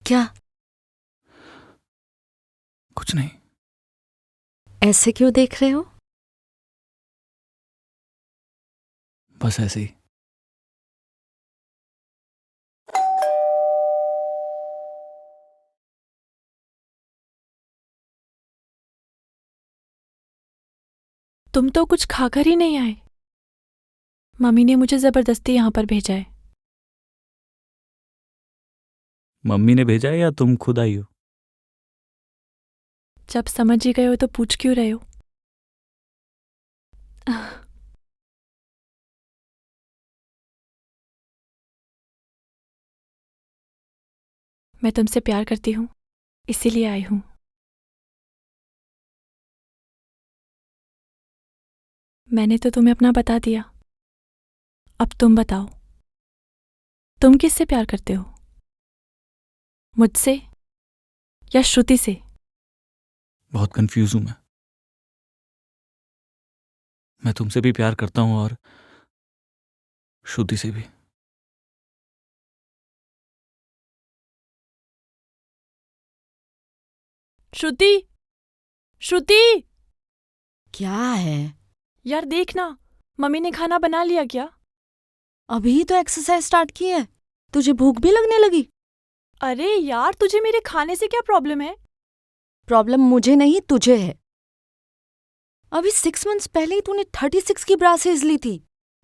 क्या? कुछ नहीं। ऐसे क्यों देख रहे हो? बस ऐसे ही। तुम तो कुछ खाकर ही नहीं आए। मम्मी ने मुझे जबरदस्ती यहाँ पर भेजा है। मम्मी ने भेजा है या तुम खुद आई हो? जब समझ ही गए हो तो पूछ क्यों रहे हो? मैं तुमसे प्यार करती हूँ, इसीलिए आई हूँ। मैंने तो तुम्हें अपना बता दिया। अब तुम बताओ, तुम किससे प्यार करते हो? मुझसे या श्रुति से? बहुत कंफ्यूज हूं मैं तुमसे भी प्यार करता हूं और श्रुति से भी। श्रुति, श्रुति! क्या है? यार देखना, मम्मी ने खाना बना लिया क्या? अभी तो एक्सरसाइज स्टार्ट की है, तुझे भूख भी लगने लगी? अरे यार, तुझे मेरे खाने से क्या प्रॉब्लम है? प्रॉब्लम मुझे नहीं, तुझे है। अभी 6 मंथ्स पहले ही तूने 36 की ब्रासेस ली थी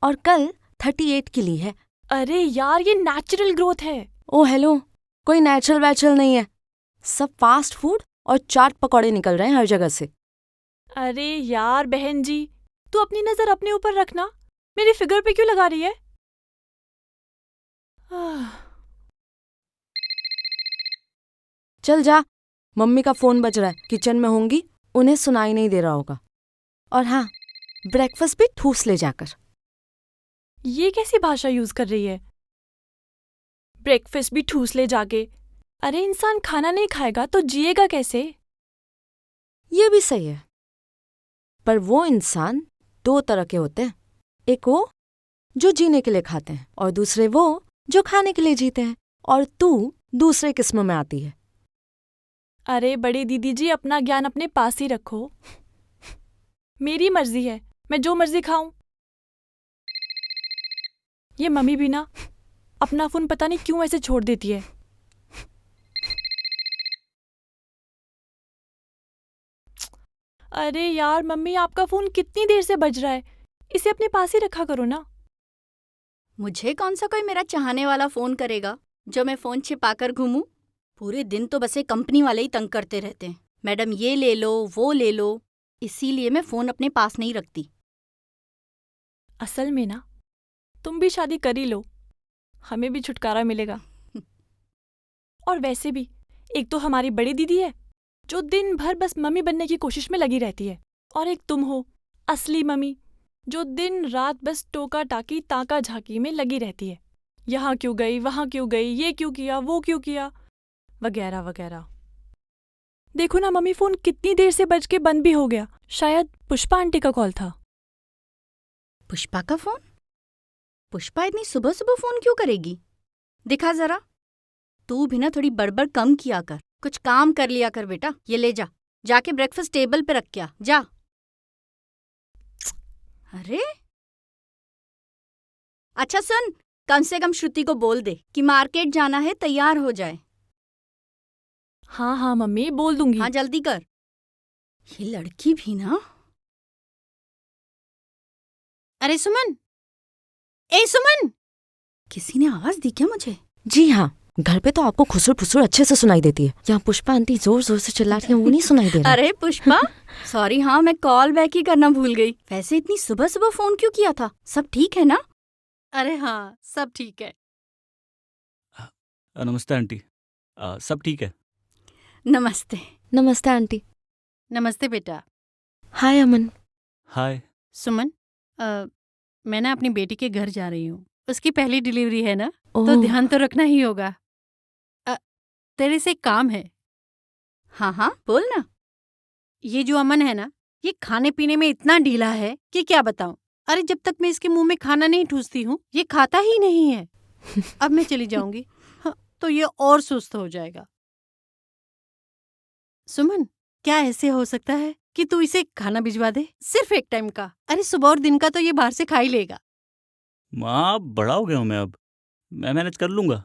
और कल 38 की ली है। अरे यार, ये नेचुरल ग्रोथ है। ओ हेलो, कोई नेचुरल वैचुरल नहीं है। सब फास्ट फूड और चाट पकौड़े निकल रहे हैं हर जगह से। अरे यार बहन जी, तू अपनी नजर अपने ऊपर रखना, मेरी फिगर पे क्यों लगा रही है? चल जा, मम्मी का फोन बज रहा है, किचन में होंगी, उन्हें सुनाई नहीं दे रहा होगा। और हाँ, ब्रेकफास्ट भी ठूस ले जाकर। ये कैसी भाषा यूज कर रही है? ब्रेकफास्ट भी ठूस ले जाके? अरे इंसान खाना नहीं खाएगा तो जिएगा कैसे? ये भी सही है, पर वो इंसान 2 तरह के होते हैं। एक वो जो जीने के लिए खाते हैं और दूसरे वो जो खाने के लिए जीते हैं। और तू दूसरे किस्म में आती है। अरे बड़ी दीदी जी, अपना ज्ञान अपने पास ही रखो। मेरी मर्जी है, मैं जो मर्जी खाऊं। ये मम्मी भी ना अपना फोन पता नहीं क्यों ऐसे छोड़ देती है। अरे यार मम्मी, आपका फोन कितनी देर से बज रहा है, इसे अपने पास ही रखा करो ना। मुझे कौन सा कोई मेरा चाहने वाला फोन करेगा जो मैं फोन छिपाकर घूमूं? पूरे दिन तो बस ये कंपनी वाले ही तंग करते रहते हैं। मैडम ये ले लो, वो ले लो, इसीलिए मैं फोन अपने पास नहीं रखती। असल में ना, तुम भी शादी कर ही लो, हमें भी छुटकारा मिलेगा। और वैसे भी एक तो हमारी बड़ी दीदी है जो दिन भर बस मम्मी बनने की कोशिश में लगी रहती है, और एक तुम हो असली मम्मी जो दिन रात बस टोका टाकी ताका झाकी में लगी रहती है। यहाँ क्यों गई, वहाँ क्यों गई, ये क्यों किया, वो क्यों किया, वगैरह वगैरह। देखो ना मम्मी, फोन कितनी देर से बज के बंद भी हो गया। शायद पुष्पा आंटी का कॉल था। पुष्पा का फोन? पुष्पा इतनी सुबह सुबह फोन क्यों करेगी? दिखा जरा। तू भी ना थोड़ी बड़बड़ कम किया कर, कुछ काम कर लिया कर बेटा। ये ले जा, जाके ब्रेकफास्ट टेबल पे रख के आ, जा। अरे अच्छा सुन, कम से कम श्रुति को बोल दे कि मार्केट जाना है, तैयार हो जाए। हाँ हाँ मम्मी, बोल दूंगी। हाँ जल्दी कर। ये लड़की भी ना। अरे सुमन, ए सुमन, किसी ने आवाज दी क्या मुझे? जी हाँ, घर पे तो आपको खुसुर फुसुर अच्छे से सुनाई देती है। यहाँ पुष्पा आंटी जोर जोर से चिल्ला रही है, वो नहीं सुनाई दे रहा। अरे पुष्पा, सॉरी, हाँ मैं कॉल बैक ही करना भूल गई। वैसे इतनी सुबह सुबह फोन क्यों किया था? सब ठीक है ना? अरे हाँ, सब ठीक है। नमस्ते आंटी। सब ठीक है? नमस्ते। नमस्ते आंटी। नमस्ते बेटा। हाय अमन। हाय। सुमन, मैं ना अपनी बेटी के घर जा रही हूँ। उसकी पहली डिलीवरी है ना, तो ओह, ध्यान तो रखना ही होगा। तेरे से एक काम है। हाँ हाँ बोल ना। ये जो अमन है ना, ये खाने पीने में इतना ढीला है कि क्या बताऊं। अरे जब तक मैं इसके मुंह में खाना नहीं ठूसती हूँ, ये खाता ही नहीं है। अब मैं चली जाऊंगी। हाँ, तो ये और सुस्त हो जाएगा। सुमन, क्या ऐसे हो सकता है कि तू इसे खाना भिजवा दे, सिर्फ एक टाइम का? अरे सुबह और दिन का तो ये बाहर से खा ही लेगा। माँ, अब बड़ा हो गया हूँ मैं, अब मैं मैनेज कर लूंगा।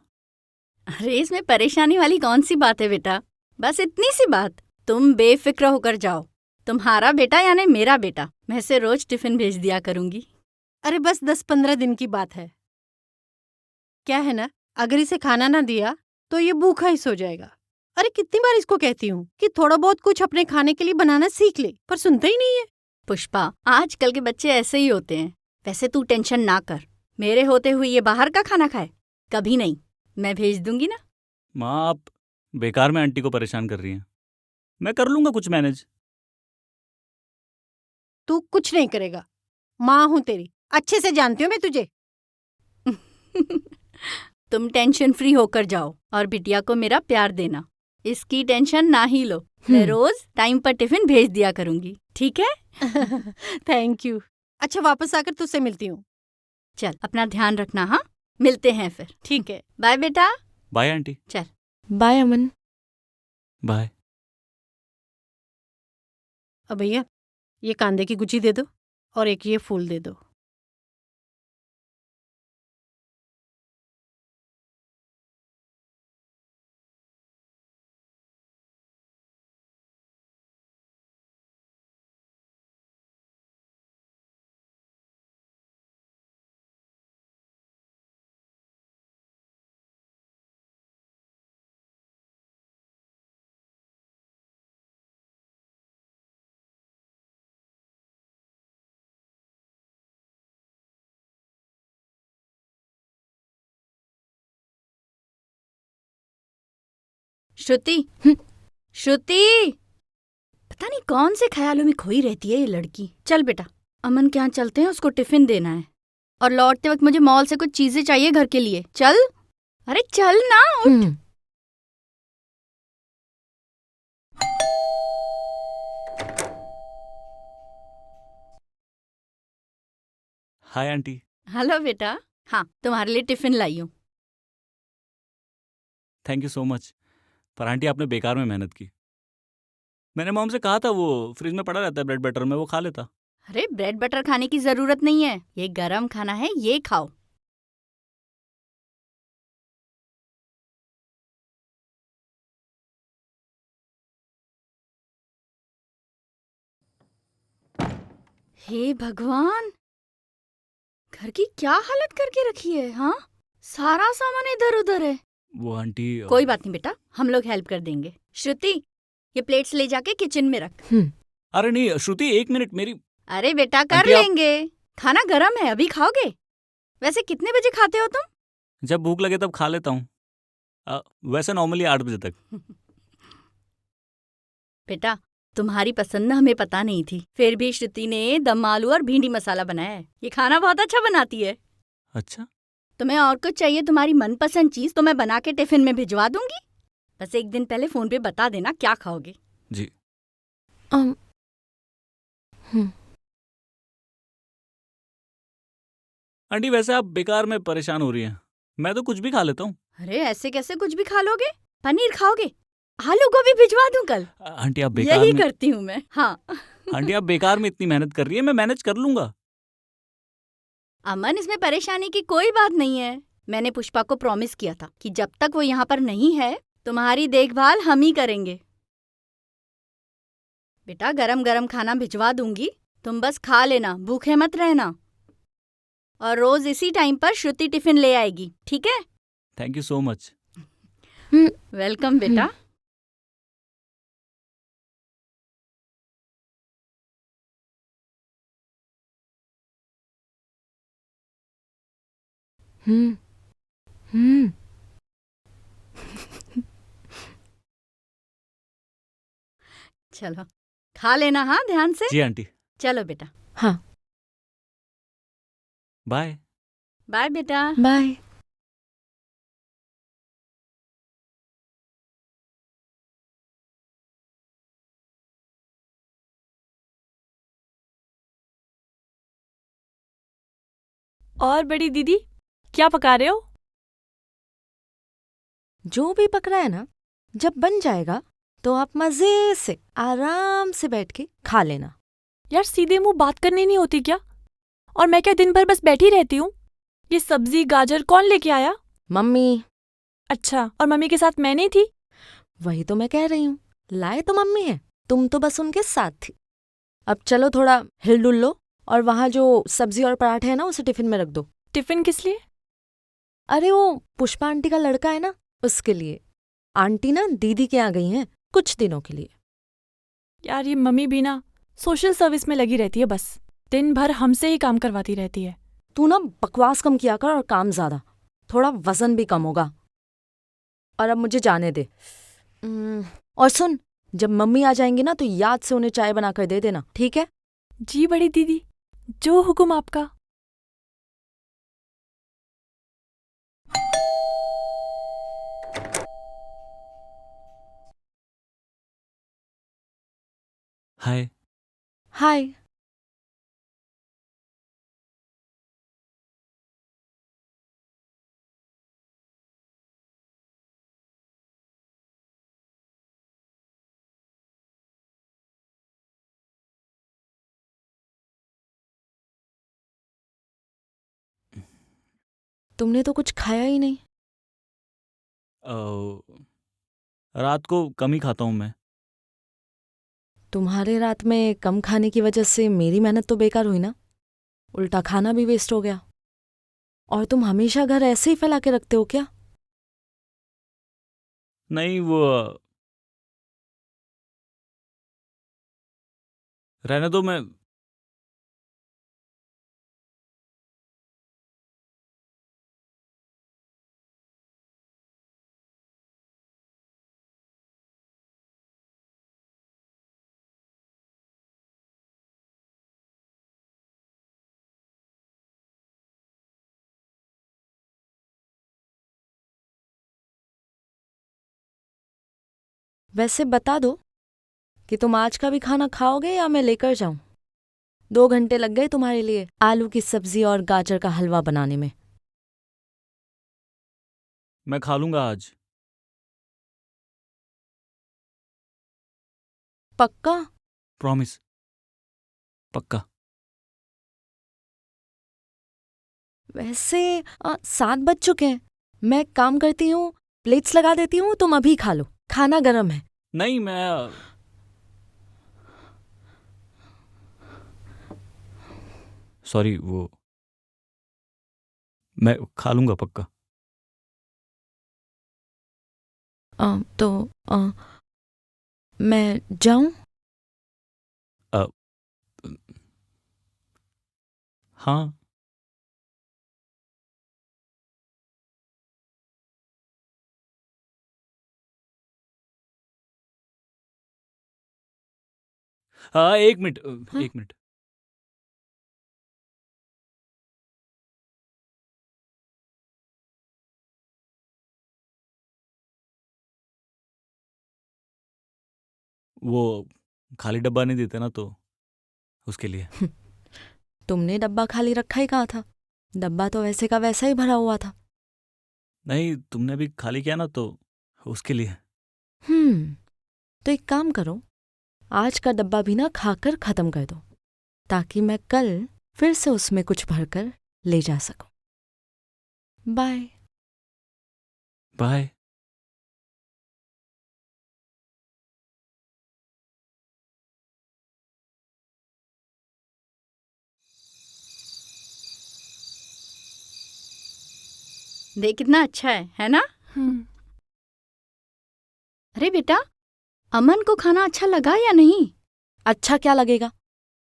अरे इसमें परेशानी वाली कौन सी बात है बेटा, बस इतनी सी बात। तुम बेफिक्र होकर जाओ, तुम्हारा बेटा यानी मेरा बेटा, मैं इसे रोज टिफिन भेज दिया करूंगी। अरे बस 10-15 दिन की बात है। क्या है ना, अगर इसे खाना ना दिया तो ये भूखा ही सो जाएगा। अरे कितनी बार इसको कहती हूँ कि थोड़ा बहुत कुछ अपने खाने के लिए बनाना सीख ले, पर सुनता ही नहीं है। पुष्पा, आजकल के बच्चे ऐसे ही होते हैं। वैसे तू टेंशन ना कर, मेरे होते हुए ये बाहर का खाना खाए कभी नहीं, मैं भेज दूंगी ना। माँ, आप बेकार में आंटी को परेशान कर रही हैं। मैं कर लूंगा कुछ मैनेज। तू कुछ नहीं करेगा, माँ हूँ तेरी, अच्छे से जानती हूँ मैं तुझे। तुम टेंशन फ्री होकर जाओ और बिटिया को मेरा प्यार देना, इसकी टेंशन ना ही लो। मैं रोज टाइम पर टिफिन भेज दिया करूंगी, ठीक है? Thank you. अच्छा, वापस आकर तुझसे मिलती हूँ। चल अपना ध्यान रखना, हाँ मिलते हैं फिर। ठीक है। बाय बेटा। Bye aunty. चल। बाय अमन। बाय। अब भैया, ये कांदे की गुची दे दो और एक ये फूल दे दो। श्रुति, श्रुति, पता नहीं कौन से ख्यालों में खोई रहती है ये लड़की। चल बेटा, अमन के यहाँ चलते हैं, उसको टिफिन देना है और लौटते वक्त मुझे मॉल से कुछ चीजें चाहिए घर के लिए। चल, अरे चल ना, उठ। Hi aunty. हेलो बेटा, हाँ तुम्हारे लिए टिफिन लाई हूँ। Thank you so much. पर आंटी, आपने बेकार में मेहनत की। मैंने मॉम से कहा था वो फ्रिज में पड़ा रहता है ब्रेड बटर में, वो खा लेता। अरे ब्रेड बटर खाने की जरूरत नहीं है, ये गरम खाना है, ये खाओ। हे भगवान, घर की क्या हालत करके रखी है। हाँ, सारा सामान इधर उधर है। वो आंटी कोई बात नहीं बेटा, हम लोग हेल्प कर देंगे। श्रुति, ये प्लेट्स ले जाके किचन में रख। अरे नहीं श्रुति, 1 मिनट मेरी। अरे बेटा कर आंटी, आप- लेंगे, खाना गरम है, अभी खाओगे? वैसे कितने बजे खाते हो तुम? जब भूख लगे तब खा लेता हूँ। वैसे नॉर्मली 8 बजे तक। बेटा, तुम्हारी पसंद ना हमें पता नहीं थी, फिर भी श्रुति ने दम आलू और भिंडी मसाला बनाया है। ये खाना बहुत अच्छा बनाती है। अच्छा, तुम्हें और कुछ चाहिए तुम्हारी मनपसंद चीज तो मैं बना के टिफिन में भिजवा दूंगी। बस एक दिन पहले फोन पे बता देना क्या खाओगे। जी। अम, आंटी, वैसे आप बेकार में परेशान हो रही हैं। मैं तो कुछ भी खा लेता हूँ। अरे ऐसे कैसे कुछ भी खा लोगे? पनीर खाओगे? आलू गोभी भिजवा दूं कल? आंटी, आप बेकार यही में करती हूँ मैं। हाँ। आंटी, आप बेकार में इतनी मेहनत कर रही है, मैं मैनेज कर लूंगा। अमन, इसमें परेशानी की कोई बात नहीं है। मैंने पुष्पा को प्रॉमिस किया था कि जब तक वो यहाँ पर नहीं है तुम्हारी देखभाल हम ही करेंगे। बेटा गरम गरम खाना भिजवा दूंगी, तुम बस खा लेना, भूखे मत रहना। और रोज इसी टाइम पर श्रुति टिफिन ले आएगी, ठीक है? Thank you so much. Welcome बेटा। हम्म हम्म चलो खा लेना, हाँ ध्यान से। जी आंटी। चलो बेटा, हाँ, बाय। बाय बेटा। बाय। और बड़ी दीदी, क्या पका रहे हो? जो भी पकड़ा है ना, जब बन जाएगा तो आप मजे से आराम से बैठ के खा लेना। यार सीधे मुंह बात करनी नहीं होती क्या? और मैं क्या दिन भर बस बैठी रहती हूँ? ये सब्जी गाजर कौन लेके आया? मम्मी। अच्छा, और मम्मी के साथ मैं नहीं थी? वही तो मैं कह रही हूँ, लाए तो मम्मी है, तुम तो बस उनके साथ थी। अब चलो थोड़ा हिल डुल लो और वहाँ जो सब्जी और पराठे है ना उसे टिफिन में रख दो। टिफिन किस लिए? अरे वो पुष्पा आंटी का लड़का है ना, उसके लिए। आंटी ना दीदी के यहाँ गई हैं कुछ दिनों के लिए। यार ये मम्मी भी ना सोशल सर्विस में लगी रहती है, बस दिन भर हमसे ही काम करवाती रहती है। तू ना बकवास कम किया कर और काम ज्यादा, थोड़ा वजन भी कम होगा। और अब मुझे जाने दे। और सुन, जब मम्मी आ जाएंगी ना तो याद से उन्हें चाय बनाकर दे देना, ठीक है? जी बड़ी दीदी, जो हुक्म आपका। हाय। हाय। तुमने तो कुछ खाया ही नहीं। रात को कम ही खाता हूँ मैं। तुम्हारे रात में कम खाने की वजह से मेरी मेहनत तो बेकार हुई ना, उल्टा खाना भी वेस्ट हो गया। और तुम हमेशा घर ऐसे ही फैला के रखते हो क्या? नहीं, वो रहने दो। मैं वैसे बता दो कि तुम आज का भी खाना खाओगे या मैं लेकर जाऊं? 2 घंटे लग गए तुम्हारे लिए आलू की सब्जी और गाजर का हलवा बनाने में। मैं खा लूंगा आज। पक्का? प्रॉमिस, पक्का। वैसे 7 बज चुके हैं। मैं एक काम करती हूँ, प्लेट्स लगा देती हूँ, तुम अभी खा लो, खाना गर्म है। नहीं, मैं सॉरी, वो मैं खा लूंगा पक्का। तो मैं जाऊं? अ, हाँ। हाँ, 1 मिनट, हाँ? 1 मिनट। वो खाली डब्बा नहीं देते ना, तो उसके लिए। तुमने डब्बा खाली रखा ही कहाँ था? डब्बा तो वैसे का वैसा ही भरा हुआ था। नहीं, तुमने भी खाली किया ना, तो उसके लिए। तो एक काम करो, आज का डब्बा भी ना खाकर खत्म कर दो, ताकि मैं कल फिर से उसमें कुछ भरकर ले जा सकूं। बाय। बाय। देख कितना अच्छा है ना? अरे बेटा, अमन को खाना अच्छा लगा या नहीं? अच्छा क्या लगेगा,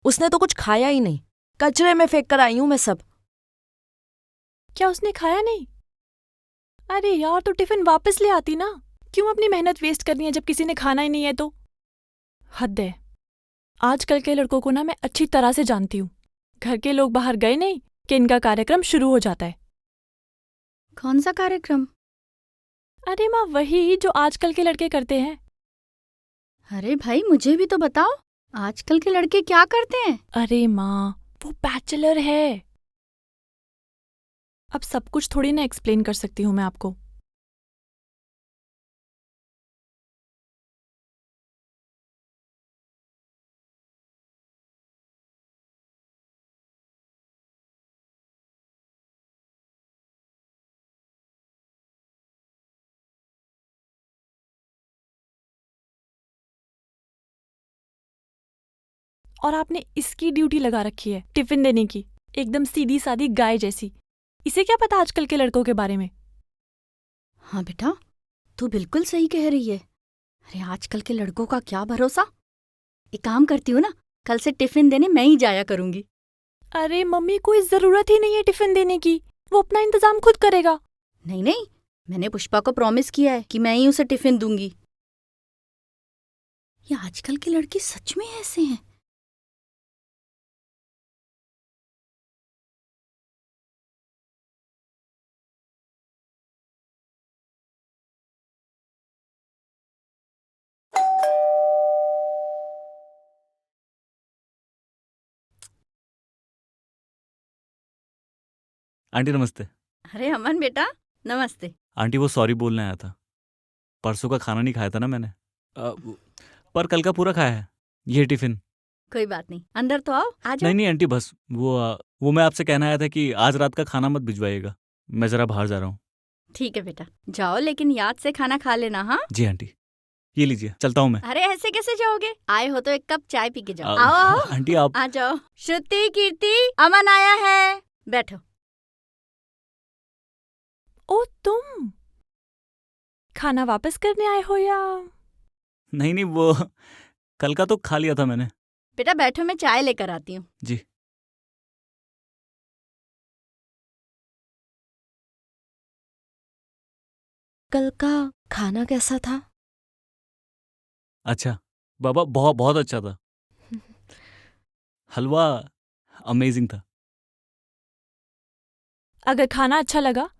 उसने तो कुछ खाया ही नहीं, कचरे में फेंक कर आई हूं मैं सब। क्या उसने खाया नहीं? अरे यार, तो टिफिन वापस ले आती ना। क्यों अपनी मेहनत वेस्ट करनी है जब किसी ने खाना ही नहीं है तो? हद है। आजकल के लड़कों को ना मैं अच्छी तरह से जानती हूँ। घर के लोग बाहर गए नहीं कि इनका कार्यक्रम शुरू हो जाता है। कौन सा कार्यक्रम? अरे माँ, वही जो आजकल के लड़के करते हैं। अरे भाई, मुझे भी तो बताओ, आजकल के लड़के क्या करते हैं? अरे माँ, वो बैचलर है। अब सब कुछ थोड़ी ना एक्सप्लेन कर सकती हूँ मैं आपको। और आपने इसकी ड्यूटी लगा रखी है टिफिन देने की, एकदम सीधी सादी गाय जैसी। इसे क्या पता आजकल के लड़कों के बारे में। हाँ बेटा, तू बिल्कुल सही कह रही है। अरे आजकल के लड़कों का क्या भरोसा। एक काम करती हूँ ना, कल से टिफिन देने मैं ही जाया करूंगी। अरे मम्मी, कोई जरूरत ही नहीं है टिफिन देने की, वो अपना इंतजाम खुद करेगा। नहीं नहीं, मैंने पुष्पा को प्रॉमिस किया है कि मैं ही उसे टिफिन दूंगी। ये आजकल के लड़के सच में ऐसे हैं। आंटी नमस्ते। अरे अमन बेटा, नमस्ते। आंटी वो सॉरी बोलने आया था। परसों का खाना नहीं खाया था ना मैंने, पर कल का पूरा खाया है। ये टिफिन। कोई बात नहीं, अंदर तो आओ, आ जाओ। नहीं नहीं आंटी, बस वो मैं आपसे कहना आया था कि आज रात का खाना मत भिजवाइएगा, मैं जरा बाहर जा रहा हूँ। ठीक है बेटा, जाओ, लेकिन याद से खाना खा लेना। हाँ जी आंटी, ये लीजिए, चलता हूँ मैं। अरे ऐसे कैसे जाओगे? आए हो तो एक कप चाय पी के जाओ। आ, आओ आओ, आंटी आप आ जाओ। श्रुति, कीर्ति, अमन आया है, बैठो। ओ तुम खाना वापस करने आए हो या? नहीं नहीं, वो कल का तो खा लिया था मैंने। बेटा बैठो, मैं चाय लेकर आती हूँ। जी। कल का खाना कैसा था? अच्छा बाबा, बहुत बहुत अच्छा था। हलवा अमेजिंग था। अगर खाना अच्छा लगा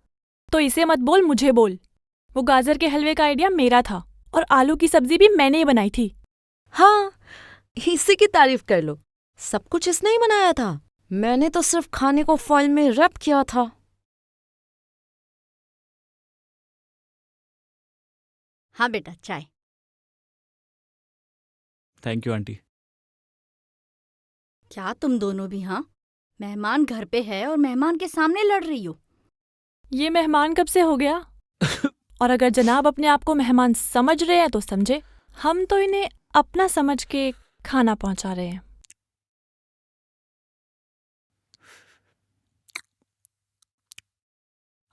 तो इसे मत बोल, मुझे बोल। वो गाजर के हलवे का आइडिया मेरा था और आलू की सब्जी भी मैंने ही बनाई थी। हाँ, इसी की तारीफ कर लो। सब कुछ इसने ही बनाया था, मैंने तो सिर्फ खाने को फॉइल में रैप किया था। हाँ बेटा, चाय। Thank you aunty. क्या तुम दोनों भी? हाँ, मेहमान घर पे है और मेहमान के सामने लड़ रही हो। ये मेहमान कब से हो गया? और अगर जनाब अपने आप को मेहमान समझ रहे हैं तो समझे, हम तो इन्हें अपना समझ के खाना पहुंचा रहे हैं।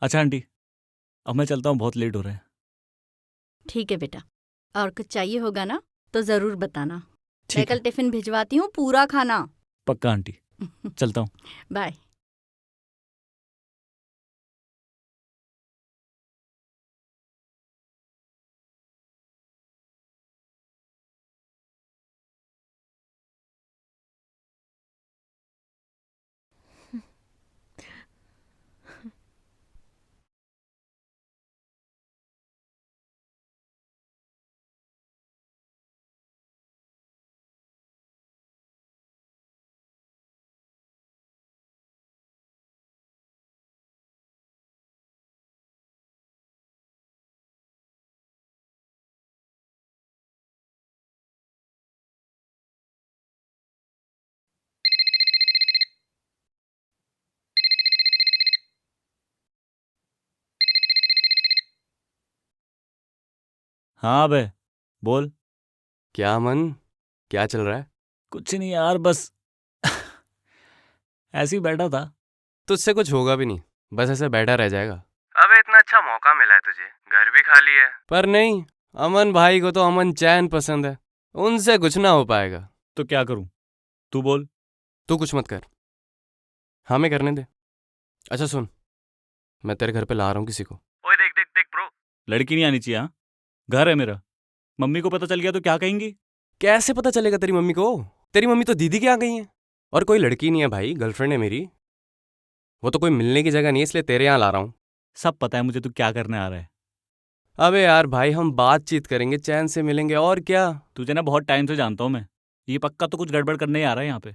अच्छा आंटी, अब मैं चलता हूँ, बहुत लेट हो रहा है। ठीक है बेटा, और कुछ चाहिए होगा ना तो जरूर बताना। मैं ठीक कल है, टिफिन भिजवाती हूँ, पूरा खाना। पक्का आंटी, चलता हूँ। बाय। हाँ बे, बोल। क्या मन, क्या चल रहा है? कुछ नहीं यार, बस ऐसे ही बैठा था। तुझसे कुछ होगा भी नहीं, बस ऐसे बैठा रह जाएगा। अबे इतना अच्छा मौका मिला है तुझे, घर भी खाली है। पर नहीं, अमन भाई को तो अमन चैन पसंद है, उनसे कुछ ना हो पाएगा। तो क्या करूं, तू बोल। तू कुछ मत कर, हमें करने दे। अच्छा सुन, मैं तेरे घर पे ला रहा हूँ किसी को। ओए देख देख देख ब्रो, लड़की नहीं आनी चाहिए। हाँ, घर है मेरा, मम्मी को पता चल गया तो क्या कहेंगी? कैसे पता चलेगा तेरी मम्मी को? तेरी मम्मी तो दीदी के यहाँ गई है। और कोई लड़की नहीं है भाई, गर्लफ्रेंड है मेरी। वो तो कोई मिलने की जगह नहीं है, इसलिए तेरे यहाँ ला रहा हूँ। सब पता है मुझे तू क्या करने आ रहा है। अबे यार भाई, हम बातचीत करेंगे, चैन से मिलेंगे, और क्या। तुझे ना बहुत टाइम से जानता हूँ मैं, ये पक्का तो कुछ गड़बड़ करने ही आ रहा है यहाँ पे।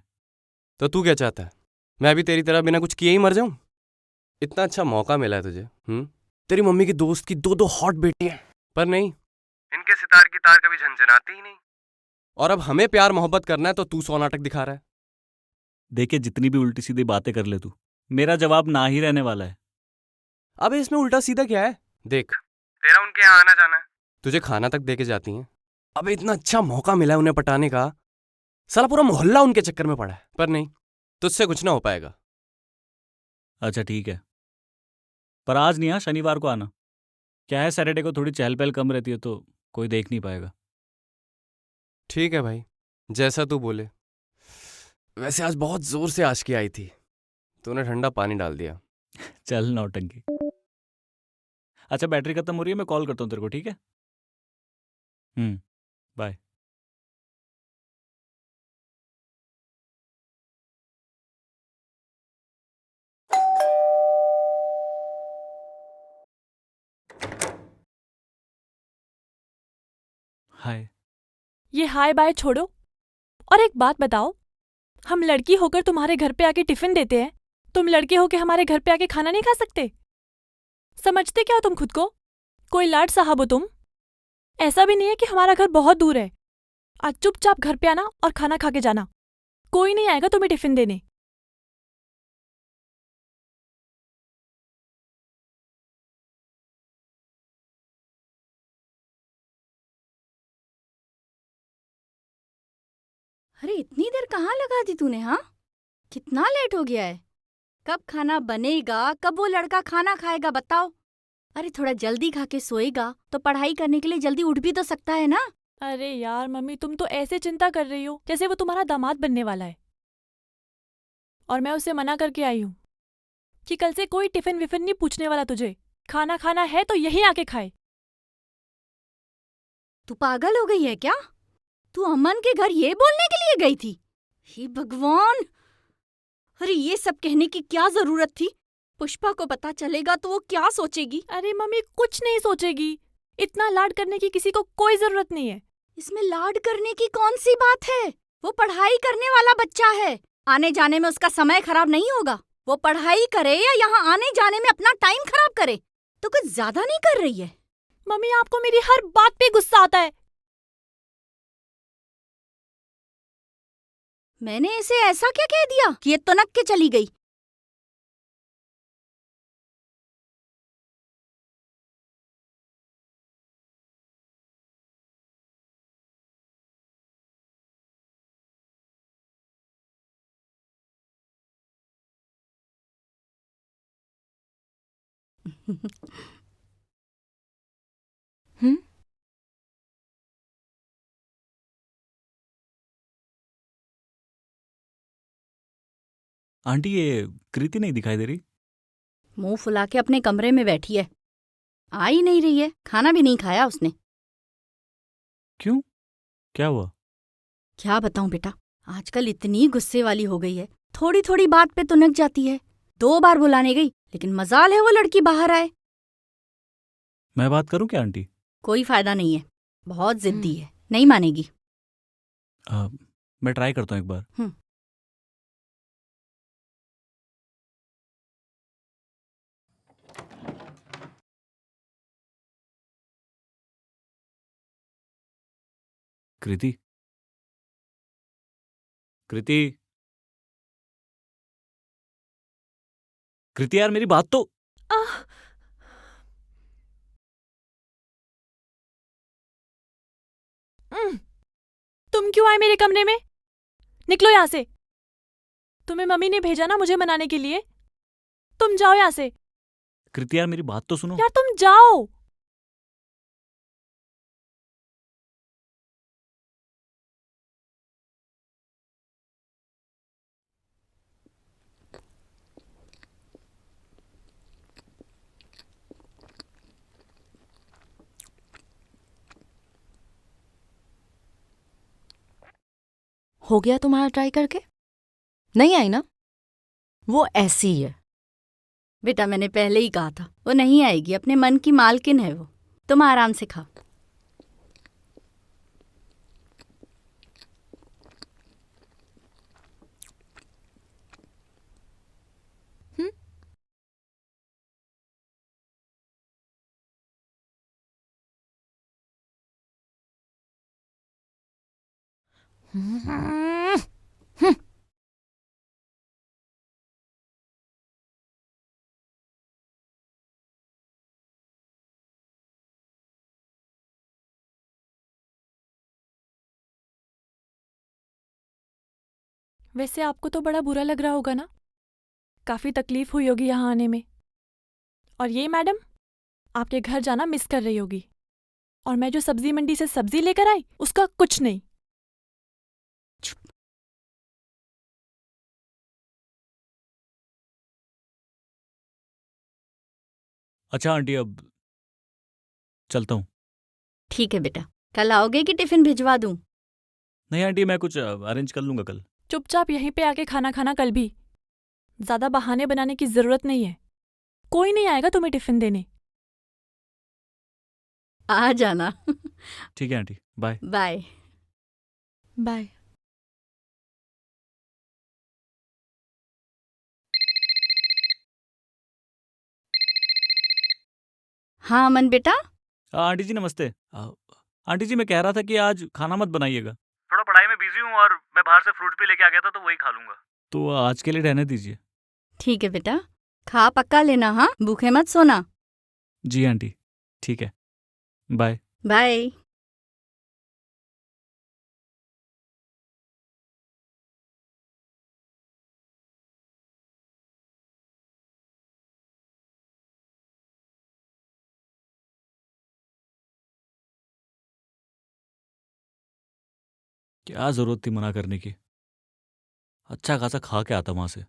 तो तू क्या चाहता है, मैं भी तेरी तरह बिना कुछ किए ही मर जाऊं? इतना अच्छा मौका मिला है तुझे। तेरी मम्मी की दोस्त की दो हॉट बेटी हैं, पर नहीं, इनके सितार की तार कभी झंझनाती ही नहीं। और अब हमें प्यार मोहब्बत करना है तो तू सौ नाटक दिखा रहा है। देखिए, जितनी भी उल्टी सीधी बातें कर ले तू, मेरा जवाब ना ही रहने वाला है। अबे इसमें उल्टा सीधा क्या है? देख, तेरा उनके यहाँ आना जाना है, तुझे खाना तक दे के जाती हैं। अबे इतना अच्छा मौका मिला है उन्हें पटाने का, साला पूरा मोहल्ला उनके चक्कर में पड़ा है। पर नहीं, तुझसे कुछ ना हो पाएगा। अच्छा ठीक है, पर आज नहीं, हाँ शनिवार को आना। क्या है, सैटरडे को थोड़ी चहल पहल कम रहती है तो कोई देख नहीं पाएगा। ठीक है भाई, जैसा तू बोले। वैसे आज बहुत जोर से आशिकी आई थी, तूने ठंडा पानी डाल दिया। चल नौटंकी। अच्छा बैटरी खत्म हो रही है, मैं कॉल करता हूँ तेरे को, ठीक है? बाय। हाय। ये हाय बाय छोड़ो और एक बात बताओ, हम लड़की होकर तुम्हारे घर पे आके टिफिन देते हैं, तुम लड़के होके हमारे घर पे आके खाना नहीं खा सकते? समझते क्या हो तुम खुद को? कोई लाड साहब हो तुम? ऐसा भी नहीं है कि हमारा घर बहुत दूर है। आज चुपचाप घर पे आना और खाना खा के जाना। कोई नहीं आएगा तुम्हें टिफिन देने। अरे इतनी देर कहाँ लगा दी तूने? हाँ, कितना लेट हो गया है? कब खाना बनेगा? कब वो लड़का खाना खाएगा बताओ? अरे थोड़ा जल्दी खा के सोएगा तो पढ़ाई करने के लिए जल्दी उठ भी तो सकता है ना। अरे यार मम्मी, तुम तो ऐसे चिंता कर रही हो जैसे वो तुम्हारा दामाद बनने वाला है। और मैं उसे मना करके आई हूँ कि कल से कोई टिफिन विफिन नहीं पूछने वाला तुझे। खाना खाना है तो यहीं आके खाए। तू पागल हो गई है क्या? तू अमन के घर ये बोलने के लिए गई थी? हे भगवान! अरे ये सब कहने की क्या जरूरत थी? पुष्पा को पता चलेगा तो वो क्या सोचेगी? अरे मम्मी कुछ नहीं सोचेगी। इतना लाड करने की किसी को कोई जरूरत नहीं है। इसमें लाड करने की कौन सी बात है? वो पढ़ाई करने वाला बच्चा है, आने जाने में उसका समय खराब नहीं होगा। वो पढ़ाई करे या यहाँ आने जाने में अपना टाइम खराब करे तो कुछ ज्यादा नहीं कर रही है? मम्मी आपको मेरी हर बात पे गुस्सा आता है। मैंने इसे ऐसा क्या कह दिया कि ये तुनक के चली गई? हम्म? आंटी ये कृति नहीं दिखाई दे रही? मुंह फुला के अपने कमरे में बैठी है, आ ही नहीं रही है। खाना भी नहीं खाया उसने। क्यों, क्या हुआ? क्या बताऊं बेटा, आजकल इतनी गुस्से वाली हो गई है, थोड़ी थोड़ी बात पे तुनक जाती है। 2 बार बुलाने गई लेकिन मजाल है वो लड़की बाहर आए। मैं बात करूं क्या आंटी? कोई फायदा नहीं है, बहुत जिद्दी हम्म। है, नहीं मानेगी। मैं ट्राई करता हूँ एक बार। कृति, कृति, कृति यार मेरी बात तो। आह! तुम क्यों आए मेरे कमरे में? निकलो यहाँ से। तुम्हें मम्मी ने भेजा ना मुझे मनाने के लिए। तुम जाओ यहाँ से। कृति यार मेरी बात तो सुनो। यार तुम जाओ। हो गया तुम्हारा ट्राई करके? नहीं आई ना? वो ऐसी ही है। बेटा मैंने पहले ही कहा था वो नहीं आएगी, अपने मन की मालकिन है वो। तुम आराम से खाओ। वैसे आपको तो बड़ा बुरा लग रहा होगा ना? काफ़ी तकलीफ हुई होगी यहाँ आने में। और ये मैडम आपके घर जाना मिस कर रही होगी। और मैं जो सब्जी मंडी से सब्जी लेकर आई उसका कुछ नहीं। अच्छा आंटी, अब चलता हूँ। ठीक है बेटा, कल आओगे कि टिफिन भिजवा दूं? नहीं आंटी, मैं कुछ अरेंज कर लूँगा कल। चुपचाप यहीं पे आके खाना खाना कल भी। ज़्यादा बहाने बनाने की ज़रूरत नहीं है। कोई नहीं आएगा तुम्हें टिफिन देने। आ जाना। ठीक है आंटी, बाय। बाय। बाय। हाँ अमन बेटा। आंटी जी नमस्ते। आंटी जी, मैं कह रहा था कि आज खाना मत बनाइएगा। थोड़ा पढ़ाई में बिजी हूँ और मैं बाहर से फ्रूट भी लेके आ गया था, तो वही खा लूंगा। तो आज के लिए रहने दीजिए। ठीक है बेटा, खा पक्का लेना, हाँ भूखे मत सोना। जी आंटी, ठीक है, बाय। बाय। क्या जरूरत थी मना करने की? अच्छा खासा खा के आता वहां से।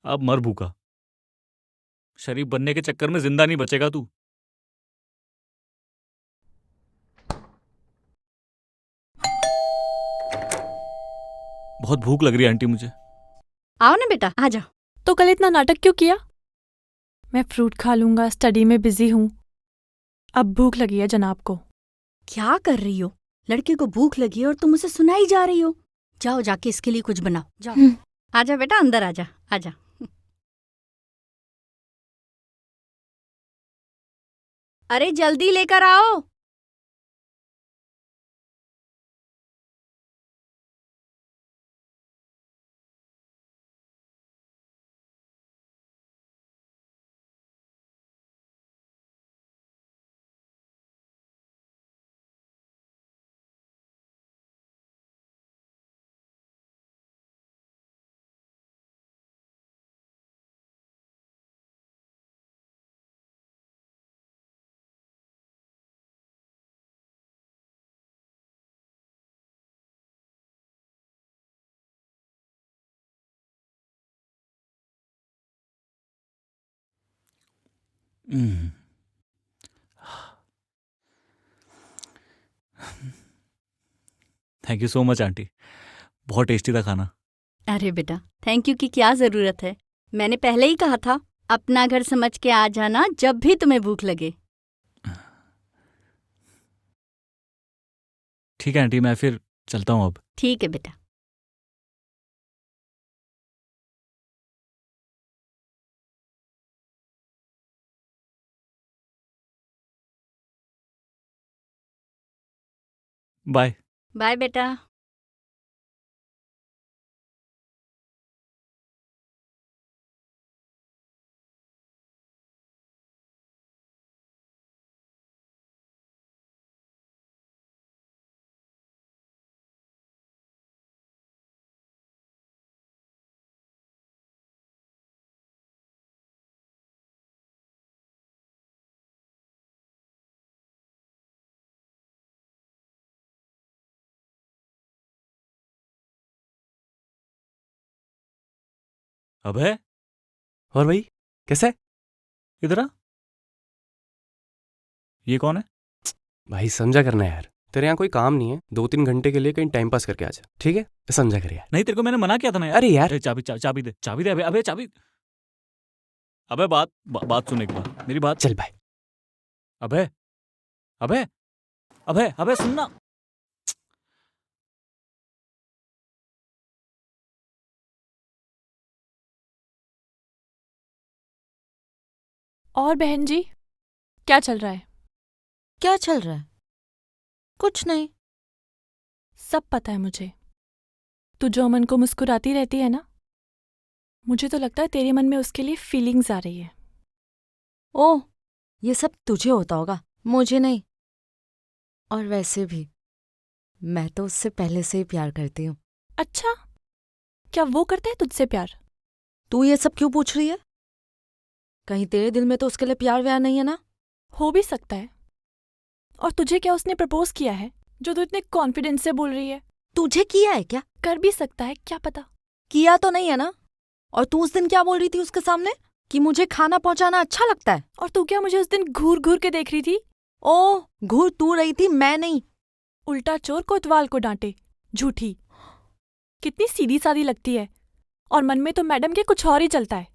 अब मर भूखा। शरीफ बनने के चक्कर में जिंदा नहीं बचेगा तू। बहुत भूख लग रही है आंटी मुझे। आओ ना बेटा, आ जाओ। तो कल इतना नाटक क्यों किया? मैं फ्रूट खा लूंगा, स्टडी में बिजी हूँ। अब भूख लगी है जनाब को। क्या कर रही हो? लड़के को भूख लगी है और तुम उसे सुनाई जा रही हो। जाओ जाके इसके लिए कुछ बनाओ, जाओ। आजा बेटा, अंदर आजा, आजा। अरे जल्दी लेकर आओ। Thank you so much aunty, बहुत टेस्टी था खाना। अरे बेटा, थैंक यू की क्या जरूरत है। मैंने पहले ही कहा था, अपना घर समझ के आ जाना जब भी तुम्हें भूख लगे। ठीक है आंटी, मैं फिर चलता हूँ अब। ठीक है बेटा। बाय। बाय बेटा। अबे और भाई, कैसा है? इधर आ। ये कौन है? भाई समझा करना यार, तेरे यहाँ कोई काम नहीं है, 2-3 घंटे के लिए कहीं टाइम पास करके आ जा, ठीक है? समझा कर यार। नहीं, तेरे को मैंने मना किया था ना यार। अरे यार, चाबी दे, चाबी दे। अबे चाबी। अबे बात सुन एक बार, मेरी बात। चल भाई। अबे अबे अबे अबे सुनना। और बहन जी, क्या चल रहा है? क्या चल रहा है? कुछ नहीं। सब पता है मुझे। तू जो अमन को मुस्कुराती रहती है ना, मुझे तो लगता है तेरे मन में उसके लिए फीलिंग्स आ रही है। ओह, ये सब तुझे होता होगा, मुझे नहीं। और वैसे भी मैं तो उससे पहले से ही प्यार करती हूँ। अच्छा, क्या वो करता है तुझसे प्यार? तू ये सब क्यों पूछ रही है? कहीं तेरे दिल में तो उसके लिए प्यार व्यार नहीं है ना? हो भी सकता है। और तुझे क्या उसने प्रपोज किया है जो तू इतने कॉन्फिडेंस से बोल रही है? तुझे किया है क्या? कर भी सकता है, क्या पता। किया तो नहीं है ना? और तू उस दिन क्या बोल रही थी उसके सामने कि मुझे खाना पहुंचाना अच्छा लगता है? और तू क्या मुझे उस दिन घूर घूर के देख रही थी? ओह, घूर तू रही थी, मैं नहीं। उल्टा चोर कोतवाल को डांटे, झूठी। कितनी सीधी सादी लगती है, और मन में तो मैडम के कुछ और ही चलता है।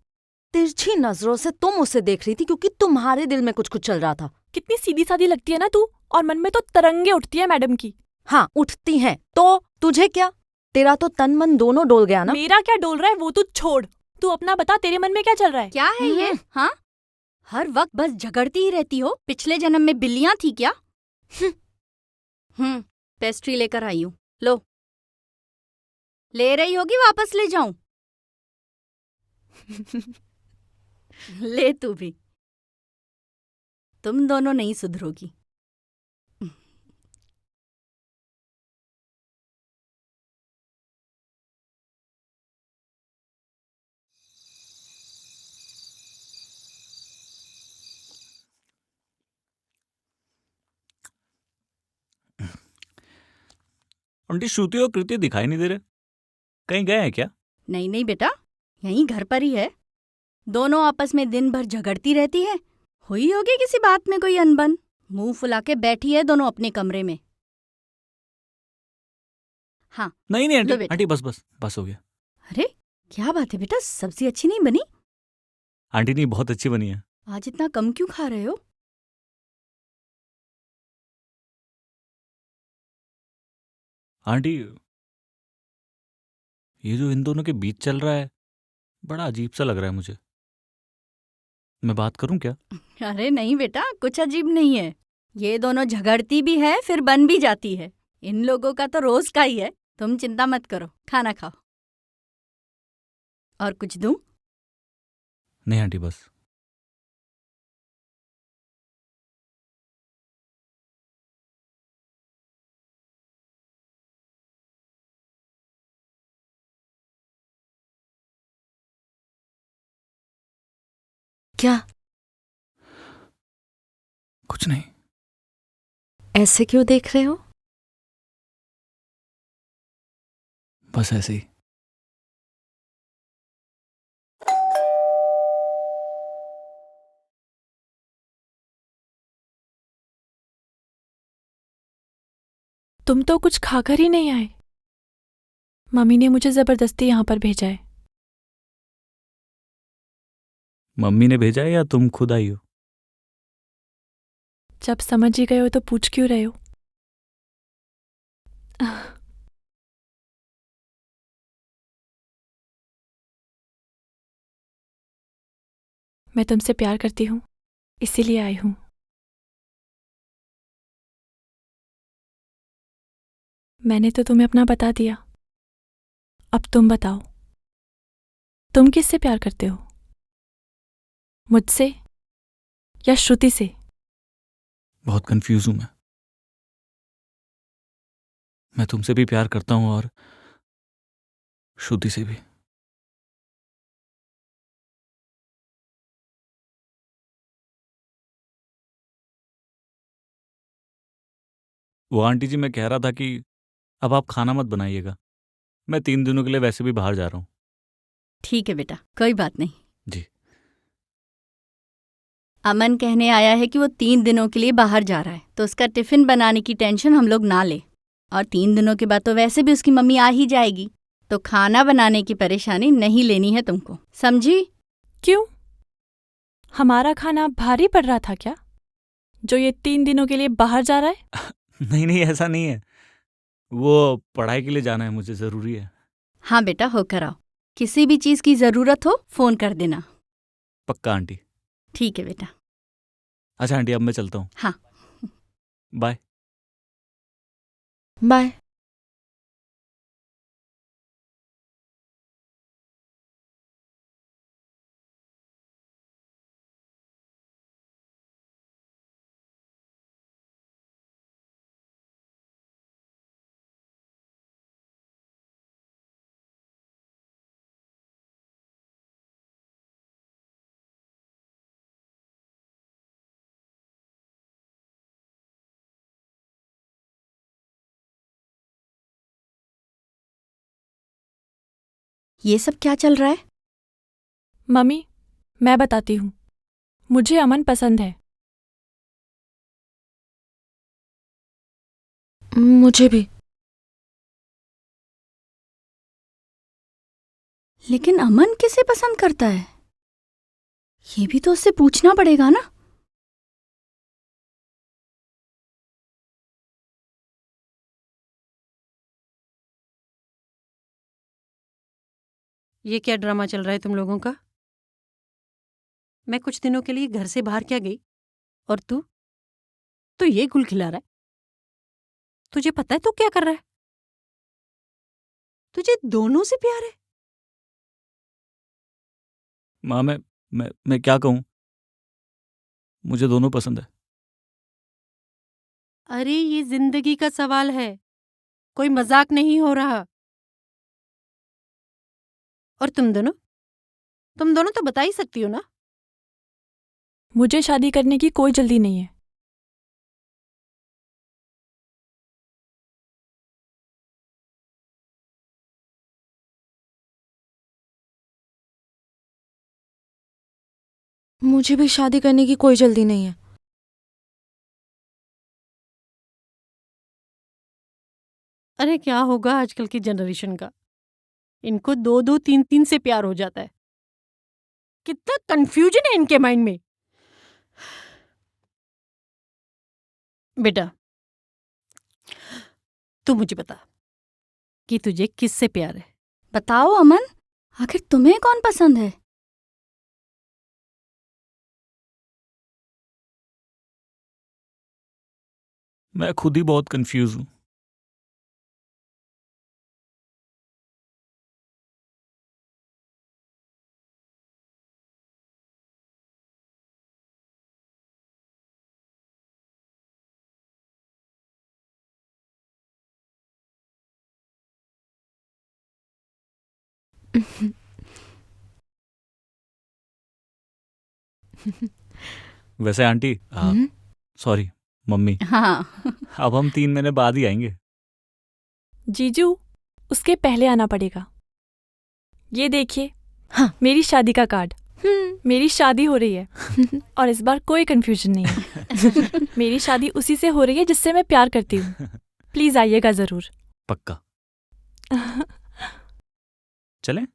तिरछी नजरों से तुम उसे देख रही थी क्योंकि तुम्हारे दिल में कुछ कुछ चल रहा था। कितनी सीधी सादी लगती है ना तू, और मन में तो तरंगे उठती है मैडम की। हाँ, उठती हैं। तो तुझे क्या? तेरा तो तन मन दोनों डोल गया ना? मेरा क्या डोल रहा है वो तू छोड़। तू अपना बता, तेरे मन में क्या चल रहा है? क्या है ये? हाँ, हर वक्त बस झगड़ती ही रहती हो। पिछले जन्म में बिल्लियां थी क्या? पेस्ट्री लेकर आई हूँ, लो। ले रही होगी, वापस ले जाऊं? ले तू भी। तुम दोनों नहीं सुधरोगी। आंटी, श्रुति और कृति दिखाई नहीं दे रहे, कहीं गए हैं क्या? नहीं नहीं बेटा, यहीं घर पर ही है। दोनों आपस में दिन भर झगड़ती रहती है। हुई होगी किसी बात में कोई अनबन। मुंह फुला के बैठी है दोनों अपने कमरे में। हाँ। नहीं नहीं लो आंटी, बेटा। आंटी बस बस बस हो गया। अरे क्या बात है बेटा, सब्जी अच्छी नहीं बनी? आंटी नहीं, बहुत अच्छी बनी है। आज इतना कम क्यों खा रहे हो? आंटी, ये जो इन दोनों के बीच चल रहा है बड़ा अजीब सा लग रहा है मुझे। मैं बात करूं क्या? अरे नहीं बेटा, कुछ अजीब नहीं है। ये दोनों झगड़ती भी है फिर बन भी जाती है। इन लोगों का तो रोज का ही है। तुम चिंता मत करो, खाना खाओ। और कुछ दूं? नहीं आंटी, बस। क्या? कुछ नहीं। ऐसे क्यों देख रहे हो? बस ऐसे ही। तुम तो कुछ खाकर ही नहीं आए। मम्मी ने मुझे जबरदस्ती यहाँ पर भेजा है। मम्मी ने भेजा है या तुम खुद आई हो? जब समझ ही गए हो तो पूछ क्यों रहे हो? मैं तुमसे प्यार करती हूँ, इसीलिए आई हूँ। मैंने तो तुम्हें अपना बता दिया। अब तुम बताओ, तुम किससे प्यार करते हो? मुझसे या श्रुति से? बहुत कंफ्यूज हूं मैं तुमसे भी प्यार करता हूं और श्रुति से भी। वो आंटी जी, मैं कह रहा था कि अब आप खाना मत बनाइएगा। मैं 3 दिनों के लिए वैसे भी बाहर जा रहा हूँ। ठीक है बेटा, कोई बात नहीं। जी। अमन कहने आया है कि वो 3 दिनों के लिए बाहर जा रहा है, तो उसका टिफिन बनाने की टेंशन हम लोग ना ले। और 3 दिनों के बाद तो वैसे भी उसकी मम्मी आ ही जाएगी, तो खाना बनाने की परेशानी नहीं लेनी है तुमको, समझी? क्यों? हमारा खाना भारी पड़ रहा था क्या, जो ये 3 दिनों के लिए बाहर जा रहा है? नहीं नहीं, ऐसा नहीं है। वो पढ़ाई के लिए जाना है, मुझे ज़रूरी है। हाँ बेटा, होकर आओ। किसी भी चीज़ की ज़रूरत हो फ़ोन कर देना। पक्का आंटी। ठीक है बेटा। अच्छा आंटी, अब मैं चलता हूँ। हाँ। बाय। बाय। ये सब क्या चल रहा है? मम्मी, मैं बताती हूँ। मुझे अमन पसंद है। मुझे भी। लेकिन अमन किसे पसंद करता है? ये भी तो उससे पूछना पड़ेगा ना। ये क्या ड्रामा चल रहा है तुम लोगों का? मैं कुछ दिनों के लिए घर से बाहर क्या गई, और तू ये गुल खिला रहा है? तुझे पता है तू क्या कर रहा है? तुझे दोनों से प्यार है? माँ मैं क्या कहूँ, मुझे दोनों पसंद है। अरे ये जिंदगी का सवाल है, कोई मजाक नहीं हो रहा। और तुम दोनों तो बता ही सकती हो ना। मुझे शादी करने की कोई जल्दी नहीं है। मुझे भी शादी करने की कोई जल्दी नहीं है। अरे क्या होगा आजकल की जनरेशन का, इनको 2-2 3-3 से प्यार हो जाता है। कितना कंफ्यूजन है इनके माइंड में। बेटा, तू मुझे बता कि तुझे किससे प्यार है? बताओ अमन, आखिर तुम्हें कौन पसंद है? मैं खुद ही बहुत कंफ्यूज हूँ। वैसे आंटी, सॉरी मम्मी, हाँ। अब हम 3 महीने बाद ही आएंगे। जीजू, उसके पहले आना पड़ेगा। ये देखिए, हाँ। मेरी शादी का कार्ड। मेरी शादी हो रही है और इस बार कोई कंफ्यूजन नहीं है। मेरी शादी उसी से हो रही है जिससे मैं प्यार करती हूँ। प्लीज आइएगा जरूर। पक्का। चलें?